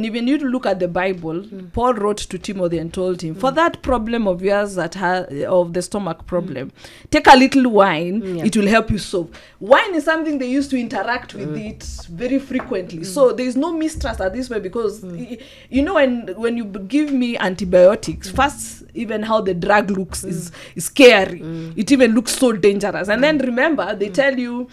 Even you look at the Bible, Paul wrote to Timothy and told him, for that problem of yours of the stomach problem, take a little wine, it will help you solve. Wine is something they used to interact with it very frequently. So there is no mistrust at this way because, you know, when you give me antibiotics, first, even how the drug looks is scary. It even looks so dangerous. And then remember, they tell you,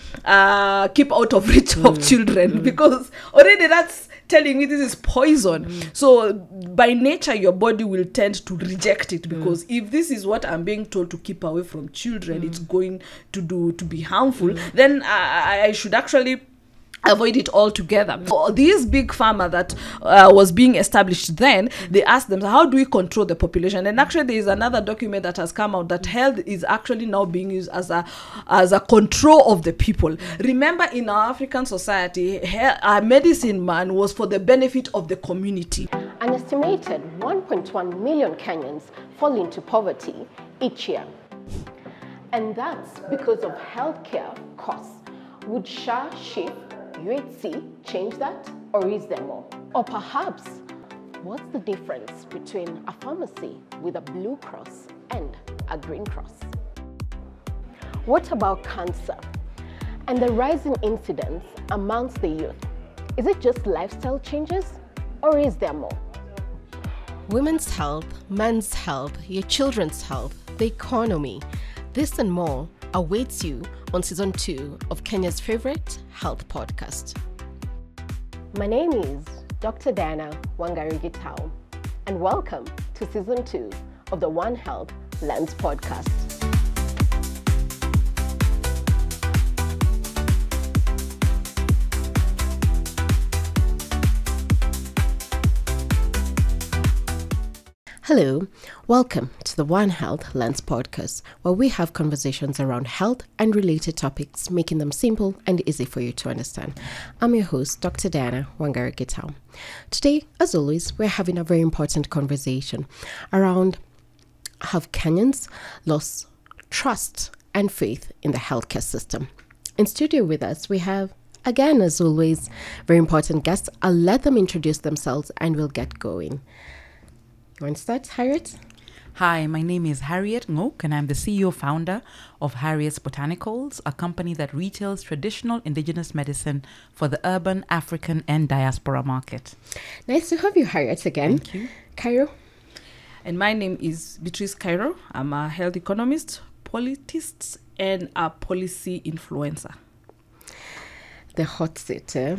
keep out of reach of children because already that's telling me this is poison. So by nature your body will tend to reject it because if this is what I'm being told to keep away from children, it's going to be harmful, then I should actually avoid it altogether. For this big pharma that was being established then, they asked them, how do we control the population? And actually there is another document that has come out that health is actually now being used as a control of the people. Remember, in our African society, our medicine man was for the benefit of the community. An estimated 1.1 million Kenyans fall into poverty each year. And that's because of healthcare costs. Would SHA shift UHC change that, or is there more? Or perhaps, what's the difference between a pharmacy with a blue cross and a green cross? What about cancer and the rising incidence amongst the youth? Is it just lifestyle changes, or is there more? Women's health, men's health, your children's health, the economy, this and more awaits you on Season 2 of Kenya's favorite health podcast. My name is Dr. Diana Wangari, and welcome to Season 2 of the One Health Lens podcast. Hello, welcome to the One Health Lens podcast, where we have conversations around health and related topics, making them simple and easy for you to understand. I'm your host, Dr. Diana Wangari. Today, as always, we're having a very important conversation around have Kenyans lost trust and faith in the healthcare system. In studio with us, we have, again, as always, very important guests. I'll let them introduce themselves and we'll get going. You want to start, Harriet? Hi, my name is Harriet Ngok, and I'm the CEO founder of Harriet Botanicals, a company that retails traditional indigenous medicine for the urban, African, and diaspora market. Nice to have you, Harriet, again. Thank you. Kairu? And my name is Beatrice Kairu. I'm a health economist, politist, and a policy influencer. The hot seat, eh?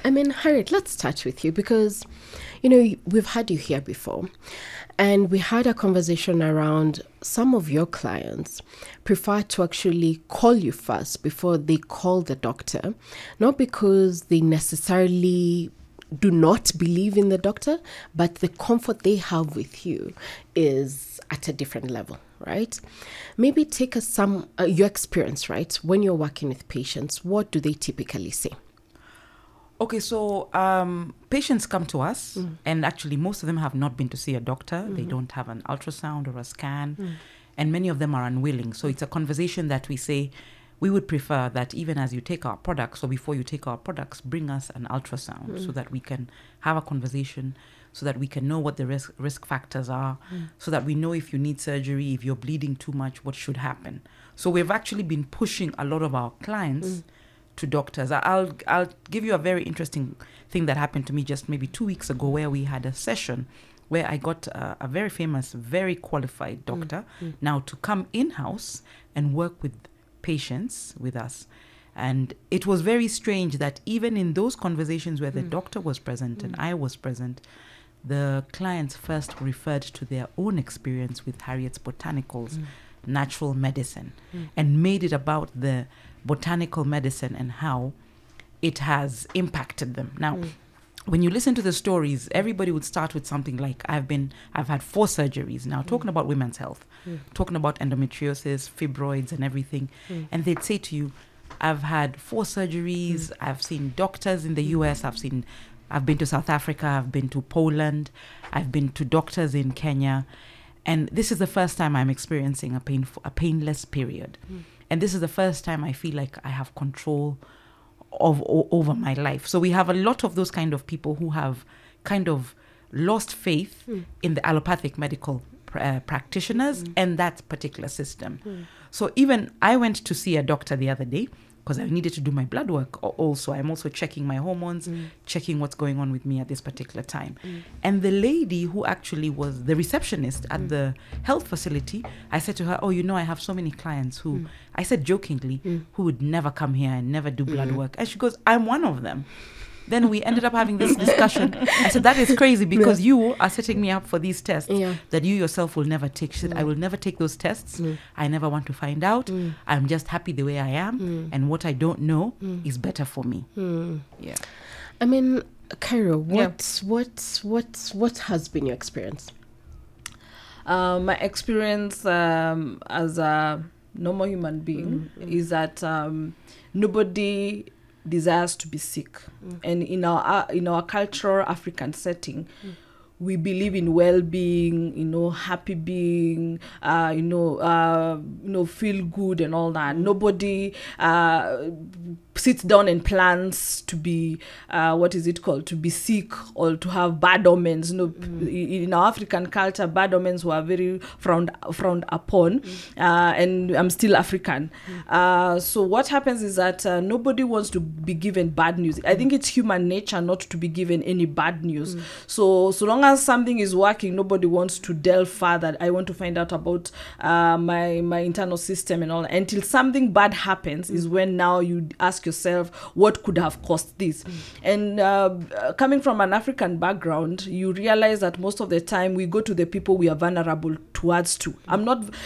I mean, Harriet, let's start with you because, you know, we've had you here before and we had a conversation around some of your clients prefer to actually call you first before they call the doctor, not because they necessarily do not believe in the doctor, but the comfort they have with you is at a different level, right? Maybe take us some, your experience, right? When you're working with patients, what do they typically say? Okay, so patients come to us, and actually most of them have not been to see a doctor. They don't have an ultrasound or a scan, and many of them are unwilling. So it's a conversation that we say, we would prefer that even as you take our products, or before you take our products, bring us an ultrasound so that we can have a conversation, so that we can know what the risk factors are, so that we know if you need surgery, if you're bleeding too much, what should happen. So we've actually been pushing a lot of our clients to doctors. I'll give you a very interesting thing that happened to me just maybe 2 weeks ago, where we had a session where I got a very famous, very qualified doctor now to come in-house and work with patients with us. And it was very strange that even in those conversations where the doctor was present and I was present, the clients first referred to their own experience with Harriet Botanicals, natural medicine, and made it about the botanical medicine and how it has impacted them. Now, when you listen to the stories, everybody would start with something like, I've had 4 surgeries now, talking about women's health, talking about endometriosis, fibroids and everything. And they'd say to you, I've had 4 surgeries, I've seen doctors in the US, I've been to South Africa, I've been to Poland, I've been to doctors in Kenya. And this is the first time I'm experiencing a painless period. And this is the first time I feel like I have control over my life. So we have a lot of those kind of people who have kind of lost faith in the allopathic medical practitioners and that particular system. So even I went to see a doctor the other day because I needed to do my blood work also. I'm also checking my hormones, checking what's going on with me at this particular time. And the lady who actually was the receptionist at the health facility, I said to her, oh, you know, I have so many clients who, I said jokingly, who would never come here and never do blood work. And she goes, I'm one of them. Then we ended up having this discussion. I said, that is crazy because you are setting me up for these tests that you yourself will never take. She said, I will never take those tests. I never want to find out. I'm just happy the way I am. And what I don't know is better for me. Yeah. I mean, Kairu, what has been your experience? My experience as a normal human being is that nobody desires to be sick, and in our cultural African setting, we believe in well-being, happy being, feel good and all that. Nobody sits down and plans to be to be sick or to have bad omens. In our African culture, bad omens were very frowned upon, and I'm still African. So what happens is that nobody wants to be given bad news. I think it's human nature not to be given any bad news. So long as something is working, nobody wants to delve further. I want to find out about my internal system and all. Until something bad happens is when now you ask yourself, what could have caused this? And coming from an African background, you realize that most of the time we go to the people we are vulnerable towards to.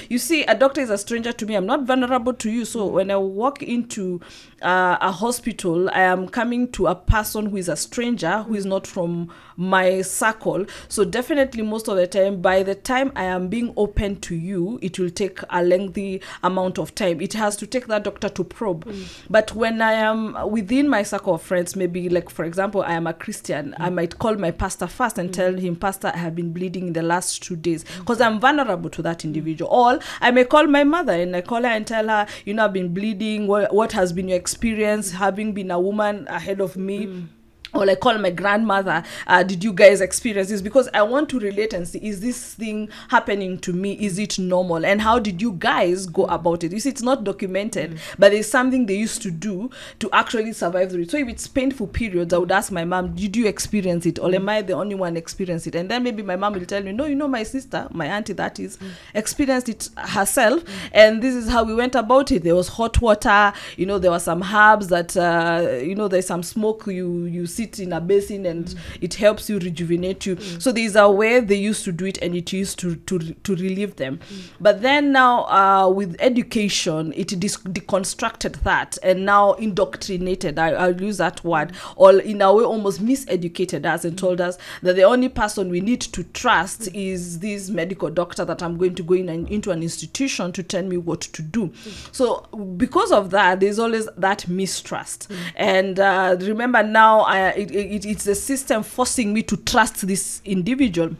You see, a doctor is a stranger to me. I'm not vulnerable to you. So when I walk into a hospital, I am coming to a person who is a stranger, who is not from my circle. So definitely most of the time, by the time I am being open to you, it will take a lengthy amount of time. It has to take that doctor to probe. But when I am within my circle of friends, maybe like, for example, I am a Christian, I might call my pastor first and tell him, Pastor, I have been bleeding in the last 2 days, because I'm vulnerable to that individual. Or I may call my mother and I call her and tell her, I've been bleeding. What has been your experience having been a woman ahead of me? Or I call my grandmother, did you guys experience this? Because I want to relate and see, is this thing happening to me? Is it normal? And how did you guys go about it? You see, it's not documented, but it's something they used to do to actually survive through it. So if it's painful periods, I would ask my mom, did you experience it? Or am I the only one experience it? And then maybe my mom will tell me, no, my sister, my auntie that is, experienced it herself. And this is how we went about it. There was hot water, there were some herbs that, there's some smoke, you sit in a basin and it helps you rejuvenate you. So there's a way they used to do it, and it used to relieve them. But then now with education, it deconstructed that and now indoctrinated, I'll use that word, or in a way almost miseducated us and told us that the only person we need to trust is this medical doctor that I'm going to go into an institution to tell me what to do. So because of that, there's always that mistrust. And remember now, it's the system forcing me to trust this individual.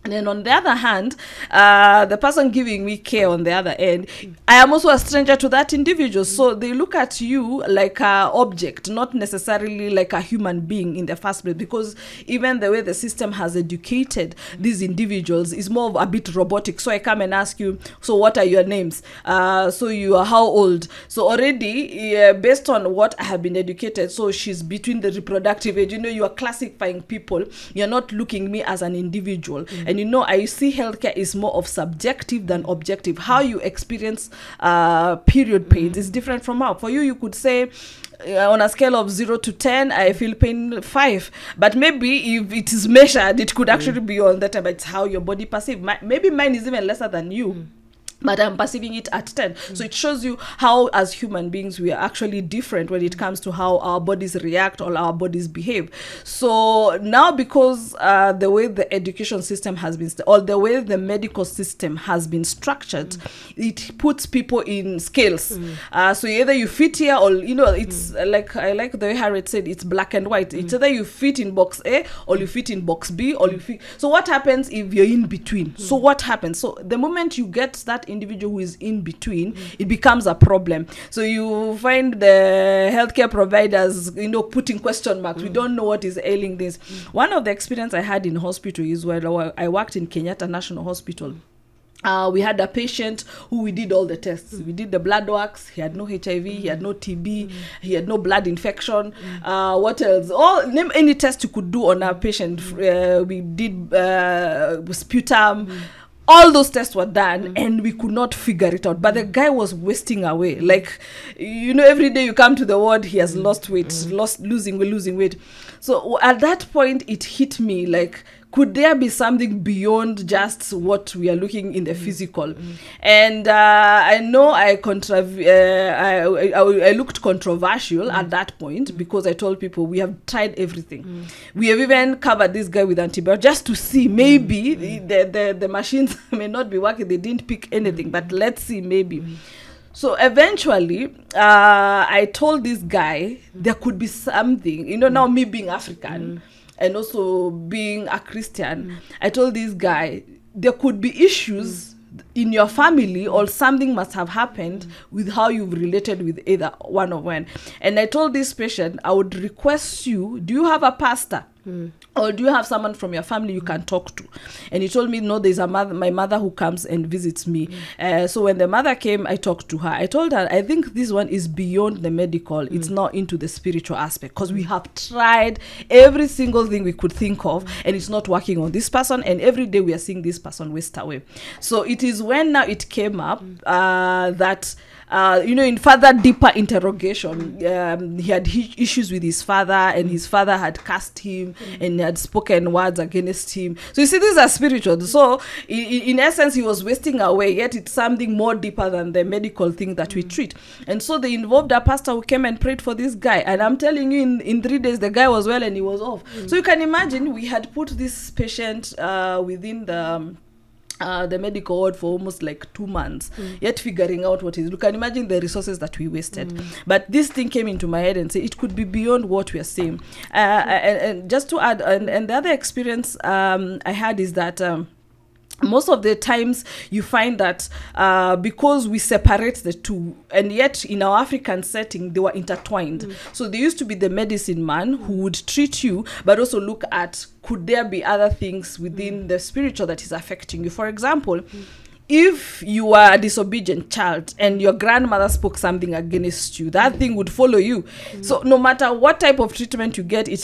And then on the other hand, the person giving me care on the other end, I am also a stranger to that individual. So they look at you like an object, not necessarily like a human being in the first place, because even the way the system has educated these individuals is more of a bit robotic. So I come and ask you, so what are your names? So you are how old? So already, based on what I have been educated, so she's between the reproductive age. You are classifying people. You're not looking me as an individual. And I see healthcare is more of subjective than objective. How you experience period pains is different from how. For you could say, on a scale of 0 to 10, I feel pain 5. But maybe if it is measured, it could actually be on that time. But it's how your body perceives. Maybe mine is even lesser than you. But I'm perceiving it at 10. So it shows you how, as human beings, we are actually different when it comes to how our bodies react or our bodies behave. So now, because the way the education system has been, or the way the medical system has been structured, it puts people in scales. So either you fit here, or, it's like, I like the way Harriet said, it's black and white. It's either you fit in box A, or you fit in box B, or you fit. So what happens if you're in between? So what happens? So the moment you get that that individual who is in between, it becomes a problem. So you find the healthcare providers, putting question marks. We don't know what is ailing this. One of the experience I had in hospital is where I worked in Kenyatta National Hospital. We had a patient who we did all the tests. We did the blood works. He had no HIV. He had no TB. He had no blood infection. What else? Name any test you could do on a patient. We did sputum. All those tests were done, and we could not figure it out. But the guy was wasting away. Like, every day you come to the ward, he has lost weight, losing weight. So at that point, it hit me like, could there be something beyond just what we are looking in the physical? And I know I looked controversial at that point, because I told people we have tried everything. We have even covered this guy with antibiotics just to see maybe the machines may not be working. They didn't pick anything, but let's see, maybe. So eventually, I told this guy there could be something. Now me being African, and also being a Christian, I told this guy, there could be issues in your family, or something must have happened with how you've related with either one of one. And I told this patient, I would request you, do you have a pastor? Or do you have someone from your family you can talk to? And he told me, no, there's my mother who comes and visits me. So when the mother came, I talked to her. I told her, I think this one is beyond the medical. It's not into the spiritual aspect, because we have tried every single thing we could think of, and it's not working on this person. And every day we are seeing this person waste away. So it is when now it came up that in further deeper interrogation, he had issues with his father, and his father had cursed him and had spoken words against him. So you see, these are spiritual. So in essence, he was wasting away, yet it's something more deeper than the medical thing that we treat. And so they involved a pastor who came and prayed for this guy. And I'm telling you, in 3 days, the guy was well and he was off. So you can imagine, we had put this patient within the medical ward for almost like 2 months, yet figuring out what is. You can imagine the resources that we wasted. But this thing came into my head and said it could be beyond what we are saying. And just to add, and the other experience I had is that most of the times you find that because we separate the two, and yet in our African setting they were intertwined. So there used to be the medicine man who would treat you, but also look at, could there be other things within the spiritual that is affecting you? For example, if you are a disobedient child and your grandmother spoke something against you, that thing would follow you. So no matter what type of treatment you get, it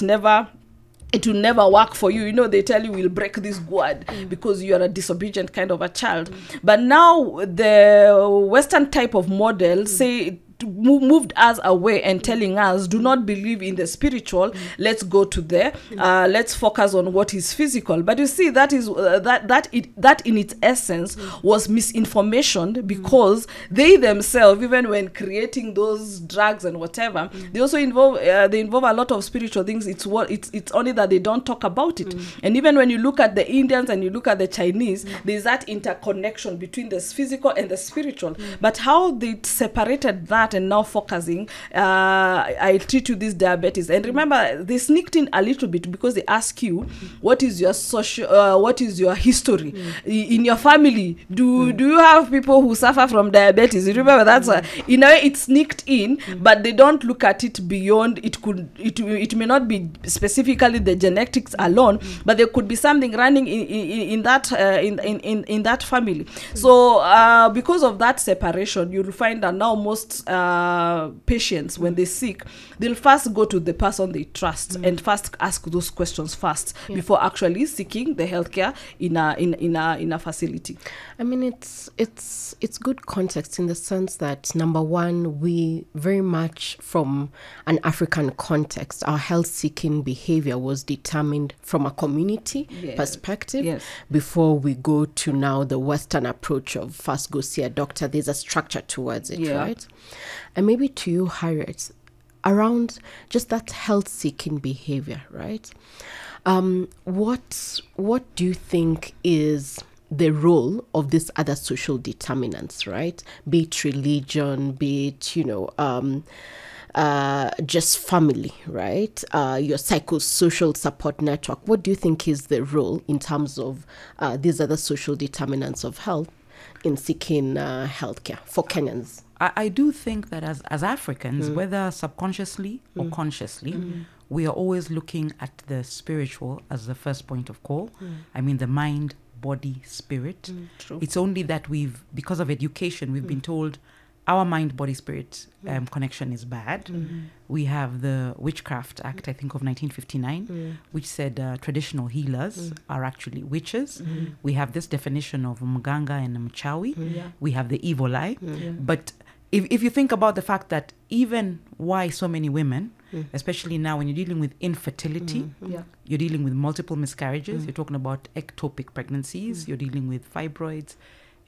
will never work for you. They tell you, we'll break this gourd because you are a disobedient kind of a child. But now the Western type of model say moved us away and telling us, do not believe in the spiritual, let's go to there, let's focus on what is physical. But you see, that is that in its essence was misinformation, because they themselves, even when creating those drugs and whatever, they also involve a lot of spiritual things. It's only that they don't talk about it. And even when you look at the Indians and you look at the Chinese, there's that interconnection between the physical and the spiritual. But how they separated that and now focusing, I treat you this diabetes. And remember, they sneaked in a little bit, because they ask you, what is your what is your history in your family? Do you have people who suffer from diabetes? You remember, that's in a way it sneaked in, but they don't look at it beyond. It may not be specifically the genetics alone, but there could be something running in that in that family. So because of that separation, you'll find that now most patients, when they sick, they'll first go to the person they trust and first ask those questions first before actually seeking the healthcare in a facility. I mean, it's good context in the sense that, number one, we very much from an African context, our health-seeking behavior was determined from a community perspective before we go to now the Western approach of first go see a doctor. There's a structure towards it, right? And maybe to you, Harriet, around just that health-seeking behavior, right? What do you think is the role of these other social determinants, right? Be it religion, be it, just family, right? Your psychosocial support network. What do you think is the role in terms of these other social determinants of health in seeking healthcare for Kenyans? I do think that as Africans, whether subconsciously or consciously, we are always looking at the spiritual as the first point of call. I mean, the mind, body, spirit. True. It's only that because of education, we've been told our mind, body, spirit connection is bad. We have the Witchcraft Act, I think, of 1959, which said traditional healers are actually witches. We have this definition of mganga and mchawi. We have the evil eye. But if you think about the fact that even why so many women, especially now when you're dealing with infertility, you're dealing with multiple miscarriages, you're talking about ectopic pregnancies, you're dealing with fibroids,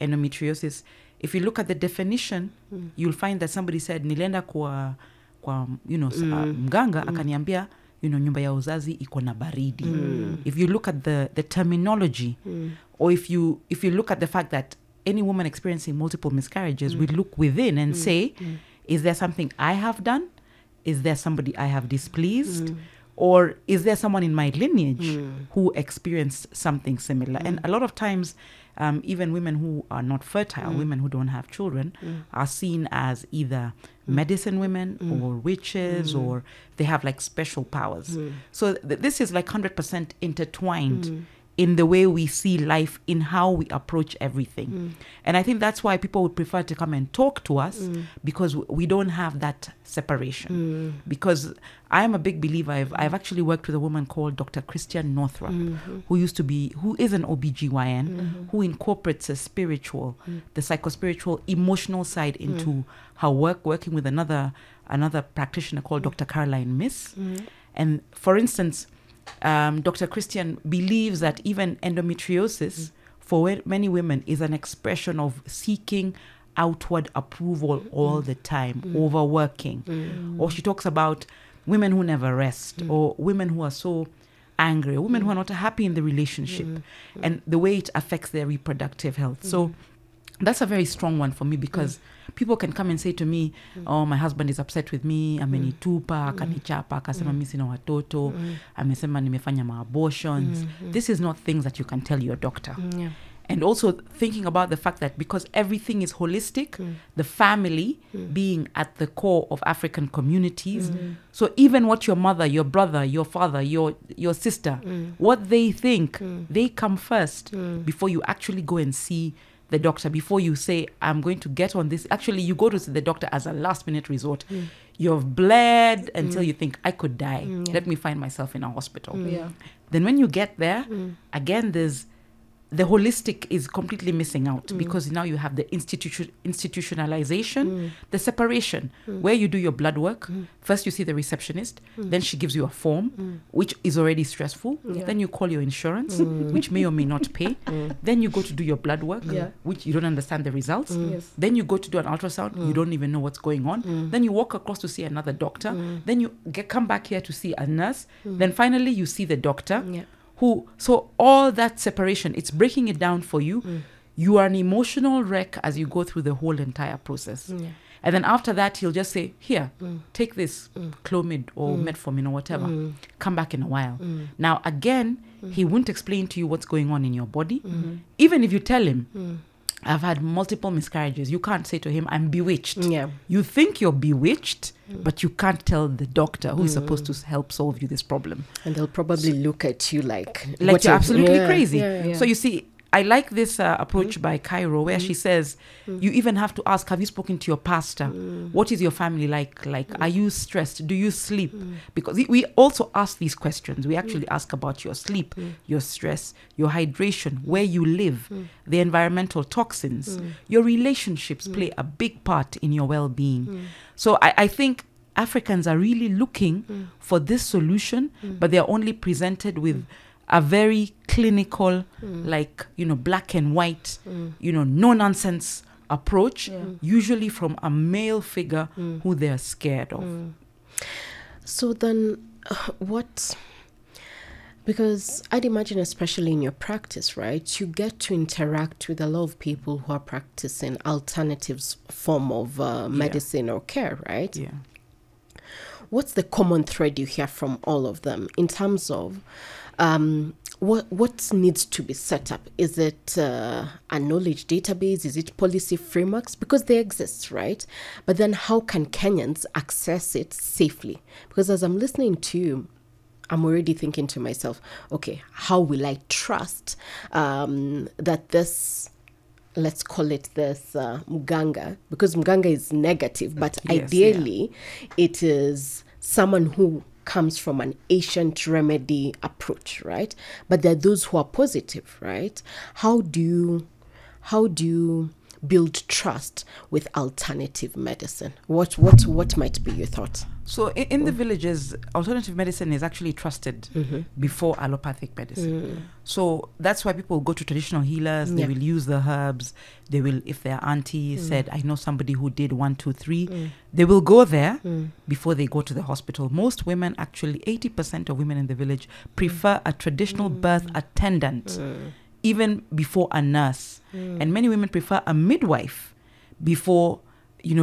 endometriosis. If you look at the definition, you'll find that somebody said, nilienda kwa mganga, akaniambia, nyumba ya uzazi iko na baridi. If you look at the terminology, or if you look at the fact that any woman experiencing multiple miscarriages would look within and say, is there something I have done? Is there somebody I have displeased? Or is there someone in my lineage who experienced something similar? And a lot of times, even women who are not fertile, women who don't have children, are seen as either medicine women or witches, or they have like special powers. So this is like 100% intertwined in the way we see life, in how we approach everything. And I think that's why people would prefer to come and talk to us, because we don't have that separation. Because I am a big believer. I've actually worked with a woman called Dr. Christian Northrup, who is an OBGYN, who incorporates the spiritual, the psychospiritual, emotional side into her work, working with another practitioner called Dr. Caroline Miss. And for instance, Dr. Christian believes that even endometriosis for many women is an expression of seeking outward approval all the time, overworking. Or she talks about women who never rest, or women who are so angry, or women who are not happy in the relationship, and the way it affects their reproductive health. So that's a very strong one for me, because people can come and say to me, oh, my husband is upset with me, amenitupa, akanichapa, akasema mimi sina watoto, amesema nimefanya ma-abortions. This is not things that you can tell your doctor. And also thinking about the fact that because everything is holistic, the family being at the core of African communities, so even what your mother, your brother, your father, your sister, what they think, they come first before you actually go and see the doctor, before you say, I'm going to get on this. Actually, you go to see the doctor as a last minute resort. You've bled until you think, I could die. Let me find myself in a hospital. Then when you get there, again, the holistic is completely missing out, because now you have the institutionalization, the separation, where you do your blood work. First you see the receptionist, then she gives you a form, which is already stressful. Then you call your insurance, which may or may not pay. Then you go to do your blood work, which you don't understand the results. Then you go to do an ultrasound, you don't even know what's going on. Then you walk across to see another doctor. Then you come back here to see a nurse. Then finally you see the doctor. So all that separation, it's breaking it down for you. You are an emotional wreck as you go through the whole entire process. And then after that, he'll just say, here, take this Clomid or metformin or whatever. Come back in a while. Now, again, he won't explain to you what's going on in your body. Even if you tell him, I've had multiple miscarriages, you can't say to him, I'm bewitched. You think you're bewitched, but you can't tell the doctor who is supposed to help solve you this problem. And they'll probably look at you like you're absolutely crazy. So you see, I like this approach by Kairu, where she says, you even have to ask, have you spoken to your pastor? What is your family like? Are you stressed? Do you sleep? Because we also ask these questions. We actually ask about your sleep, your stress, your hydration, where you live, the environmental toxins. Your relationships play a big part in your well-being. So I think Africans are really looking for this solution, but they're only presented with a very clinical, black and white, no nonsense approach, usually from a male figure who they're scared of. So then because I'd imagine, especially in your practice, right, you get to interact with a lot of people who are practicing alternatives form of medicine or care, right? What's the common thread you hear from all of them in terms of what needs to be set up? Is it a knowledge database? Is it policy frameworks? Because they exist, right? But then how can Kenyans access it safely? Because as I'm listening to you, I'm already thinking to myself, okay, how will I trust that this, let's call it this mganga, because mganga is negative, but ideally it is someone who comes from an ancient remedy approach, right? But there are those who are positive, right? How do you build trust with alternative medicine? What might be your thoughts? So in the villages, alternative medicine is actually trusted before allopathic medicine. So that's why people go to traditional healers. They will use the herbs. They will, if their auntie said, I know somebody who did 1, 2, 3, they will go there before they go to the hospital. Most women, actually 80% of women in the village prefer a traditional birth attendant even before a nurse. And many women prefer a midwife before,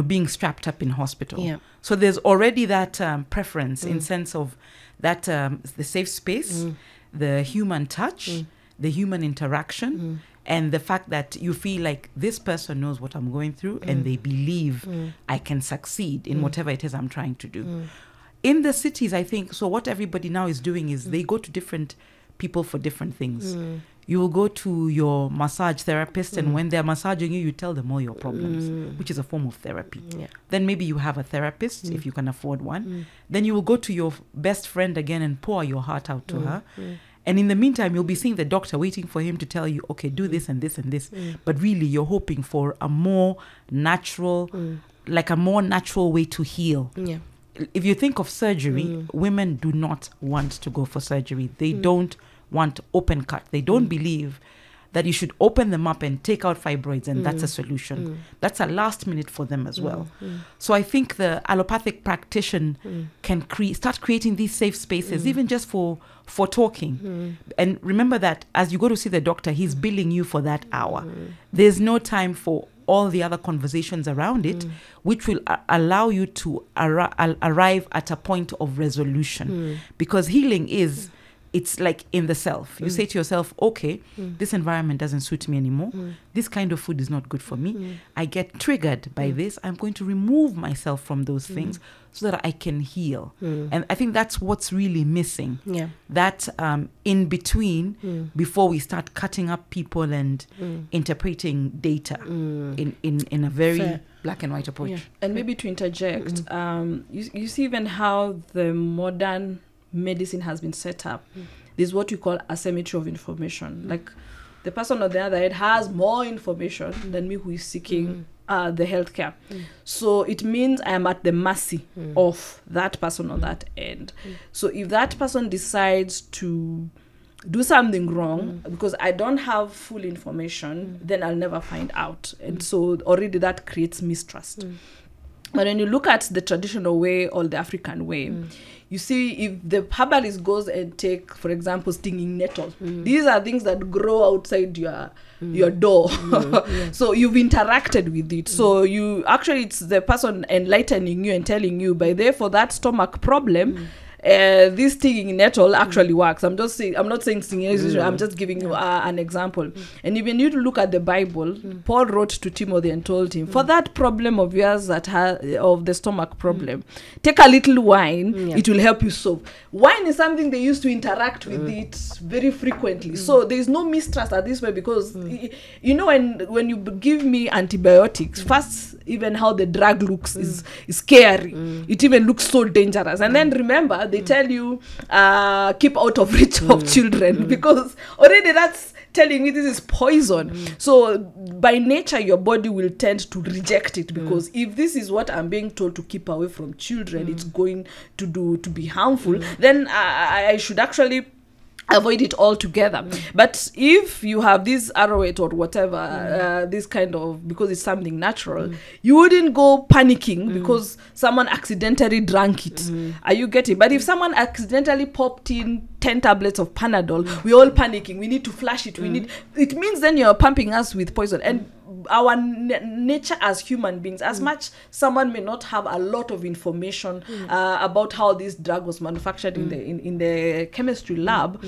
being strapped up in hospital. So there's already that preference in sense of that the safe space, the human touch, the human interaction, and the fact that you feel like this person knows what I'm going through and they believe I can succeed in whatever it is I'm trying to do. In the cities, I think, so what everybody now is doing is they go to different people for different things. You will go to your massage therapist, and when they're massaging you, you tell them all your problems, which is a form of therapy. Then maybe you have a therapist, if you can afford one. Then you will go to your best friend again and pour your heart out to her. And in the meantime, you'll be seeing the doctor waiting for him to tell you, okay, do this and this and this. But really, you're hoping for a more natural, like a more natural way to heal. If you think of surgery, women do not want to go for surgery. They don't want open cut. They don't believe that you should open them up and take out fibroids and that's a solution. That's a last minute for them as well. So I think the allopathic practitioner can start creating these safe spaces, even just for talking. And remember that as you go to see the doctor, he's billing you for that hour. There's no time for all the other conversations around it, which will allow you to arrive at a point of resolution. Because healing it's like in the self. You say to yourself, okay, this environment doesn't suit me anymore. This kind of food is not good for me. I get triggered by this. I'm going to remove myself from those things so that I can heal. And I think that's what's really missing. That in between, before we start cutting up people and interpreting data in a very black and white approach. And maybe to interject, you see even how the modern medicine has been set up. There's what you call asymmetry of information. Like the person on the other end has more information than me who is seeking the healthcare. So it means I am at the mercy of that person on that end. So if that person decides to do something wrong because I don't have full information, then I'll never find out. And so already that creates mistrust. But when you look at the traditional way or the African way, you see if the herbalist goes and take, for example, stinging nettles, these are things that grow outside your door. So you've interacted with it. So you actually, it's the person enlightening you and telling you, by therefore that stomach problem, this stinging nettle actually works. I'm not saying stinging nettle, I'm just giving you an example. And even you look at the Bible, Paul wrote to Timothy and told him, for that problem of yours of the stomach problem, take a little wine, it will help you solve. Wine is something they used to interact with it very frequently. So there's no mistrust at this way, because when you give me antibiotics, first even how the drug looks is scary. It even looks so dangerous. And then remember, they tell you keep out of reach of children, because already that's telling me this is poison. So by nature your body will tend to reject it, because if this is what I'm being told to keep away from children, it's going to be harmful, then I should actually avoid it altogether. But if you have this arrowhead or whatever, this kind of, because it's something natural, you wouldn't go panicking because someone accidentally drank it. Are you getting? But if someone accidentally popped in 10 tablets of Panadol, we're all panicking. We need to flush it. It means then you're pumping us with poison. And our nature as human beings, as much someone may not have a lot of information about how this drug was manufactured in the chemistry lab,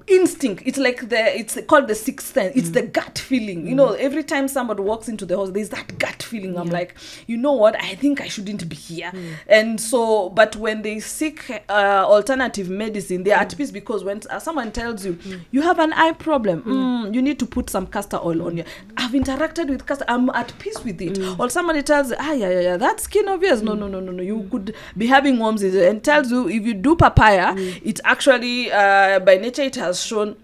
instinct. It's like it's called the sixth sense. It's the gut feeling. You know, every time somebody walks into the house, there's that gut feeling. I'm like, you know what? I think I shouldn't be here. And so, but when they seek alternative medicine, they're at peace, because when someone tells you, you have an eye problem, you need to put some castor oil on you. I've interacted with castor. I'm at peace with it. Or somebody tells you, yeah, that skin of yours. No. You could be having worms, and tells you if you do papaya, it actually by nature it has shown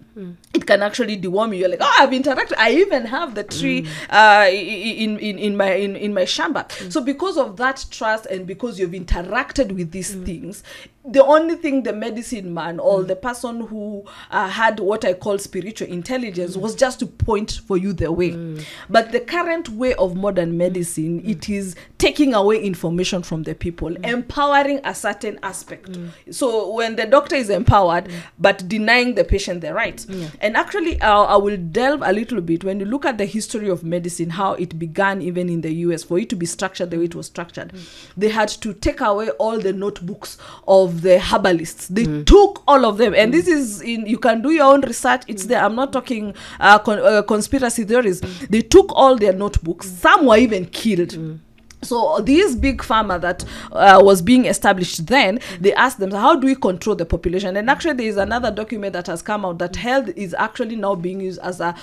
it can actually deworm you. You're like, I've interacted. I even have the tree in my shamba. So because of that trust, and because you've interacted with these things, the only thing the medicine man or the person who had what I call spiritual intelligence was just to point for you the way. But the current way of modern medicine, it is taking away information from the people, empowering a certain aspect. So when the doctor is empowered, but denying the patient the right. And actually, I will delve a little bit. When you look at the history of medicine, how it began even in the US, for it to be structured the way it was structured, they had to take away all the notebooks of the herbalists. They took all of them. And this is, you can do your own research. It's there. I'm not talking conspiracy theories. They took all their notebooks. Some were even killed. So these big pharma that was being established then, they asked them, how do we control the population? And actually there is another document that has come out that health is actually now being used as a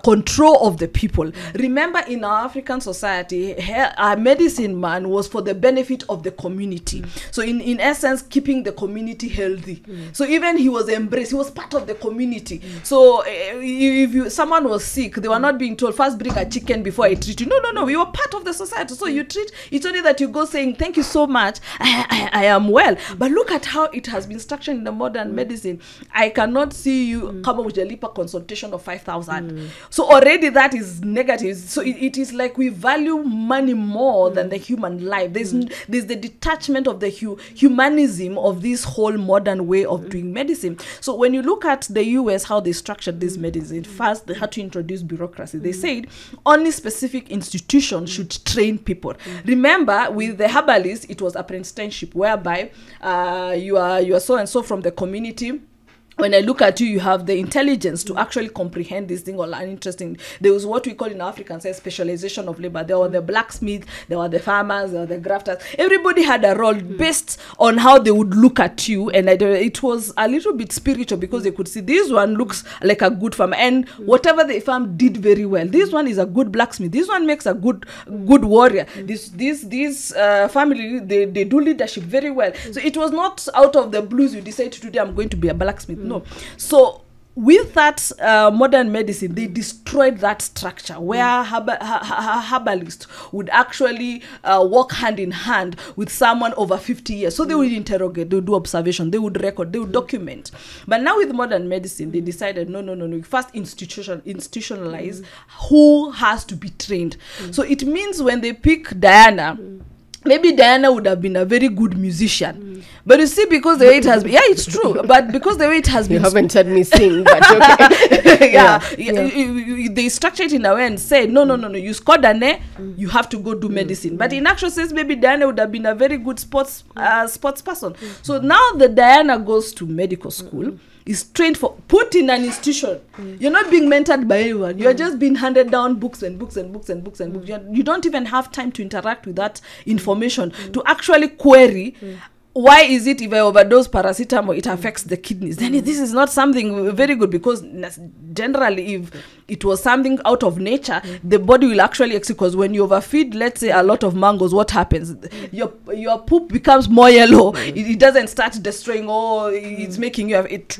control of the people. Remember, in our African society, our medicine man was for the benefit of the community. So in essence, keeping the community healthy. So even he was embraced, he was part of the community. So if someone was sick, they were not being told, first bring a chicken before I treat you. No, you were part of the society. So you treat, it's only that you go saying, thank you so much, I am well. But look at how it has been structured in the modern medicine. I cannot see you come up with a LIPA consultation of 5,000. So already that is negative. So it is like we value money more than the human life. There's the detachment of the humanism of this whole modern way of doing medicine. So when you look at the US, how they structured this medicine, first they had to introduce bureaucracy. They said only specific institutions should train people. Remember, with the herbalists, it was apprenticeship, whereby you are so and so from the community. When I look at you, you have the intelligence to actually comprehend this thing or learn interesting. There was what we call in African specialization of labor. There were the blacksmiths, there were the farmers, there were the grafters. Everybody had a role based on how they would look at you. And it was a little bit spiritual, because they could see this one looks like a good farmer, and whatever the farm did very well. This one is a good blacksmith. This one makes a good warrior. This family, they do leadership very well. So it was not out of the blues you decide today I'm going to be a blacksmith. No. So with that modern medicine, they destroyed that structure where herbalists would actually work hand in hand with someone over 50 years. So they would interrogate, they would do observation, they would record, they would document. But now with modern medicine, they decided, no. First institutionalize who has to be trained. So it means when they pick Diana, maybe Diana would have been a very good musician. But you see, because the way it has been, it's true, but because the way it has been... You haven't heard me sing, but okay. They structure it in a way and say, no, you scored an A, you have to go do medicine. But in actual sense, maybe Diana would have been a very good sports person. So now the Diana goes to medical school, is trained for, put in an institution. You're not being mentored by anyone. You're just being handed down books and books and books and books and books. You don't even have time to interact with that information, to actually query, why is it if I overdose paracetamol, it affects the kidneys? Then this is not something very good, because generally if it was something out of nature, the body will actually execute. Because when you overfeed, let's say, a lot of mangoes, what happens? Your poop becomes more yellow. It doesn't start destroying, it's making you have it.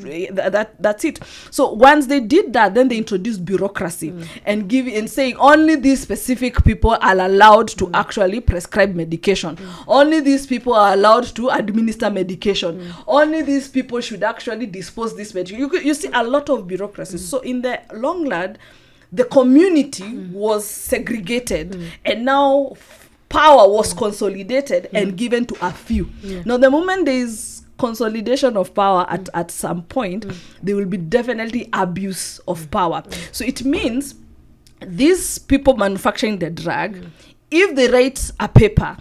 That's it. So once they did that, then they introduced bureaucracy and saying only these specific people are allowed to actually prescribe medication. Only these people are allowed to administer medication. Only these people should actually dispose this medication. You see a lot of bureaucracy. So in the long run, the community was segregated, and now power was consolidated and given to a few. Now the moment there is consolidation of power at some point, there will be definitely abuse of power. So it means these people manufacturing the drug, if they write a paper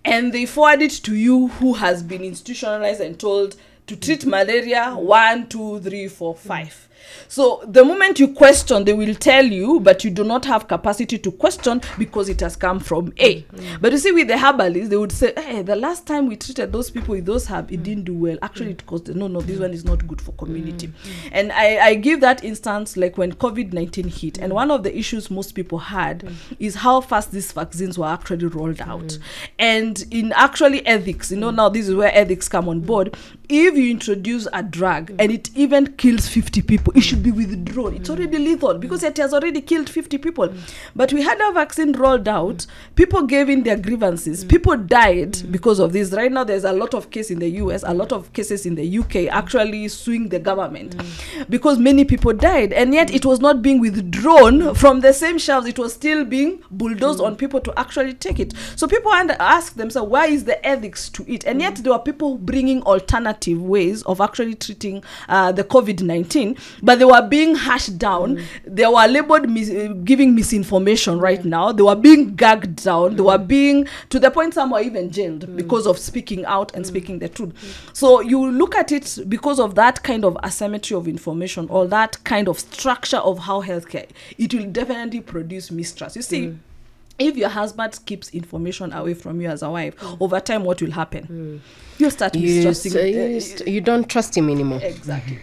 and they forward it to you who has been institutionalized and told to treat malaria, 1, 2, 3, 4, 5. So the moment you question, they will tell you, but you do not have capacity to question because it has come from A. But you see, with the herbalists, they would say, hey, the last time we treated those people with those herbs, it didn't do well. Actually, it caused no, this one is not good for community. And I give that instance like when COVID-19 hit. And one of the issues most people had is how fast these vaccines were actually rolled out. And in actually ethics, now this is where ethics come on board. If you introduce a drug and it even kills 50 people, it should be withdrawn. It's already lethal because it has already killed 50 people. But we had a vaccine rolled out. People gave in their grievances. People died because of this. Right now, there's a lot of cases in the US, a lot of cases in the UK actually suing the government because many people died. And yet it was not being withdrawn from the same shelves. It was still being bulldozed on people to actually take it. So people ask themselves, why is the ethics to it? And yet there were people bringing alternative ways of actually treating the COVID-19, but they were being hashed down. They were labeled giving misinformation right now. They were being gagged down. They were being, to the point some were even jailed because of speaking out and speaking the truth. So you look at it because of that kind of asymmetry of information or that kind of structure of how healthcare, it will definitely produce mistrust. You see, if your husband keeps information away from you as a wife, over time, what will happen? You'll start mistrusting. You don't trust him anymore. Exactly.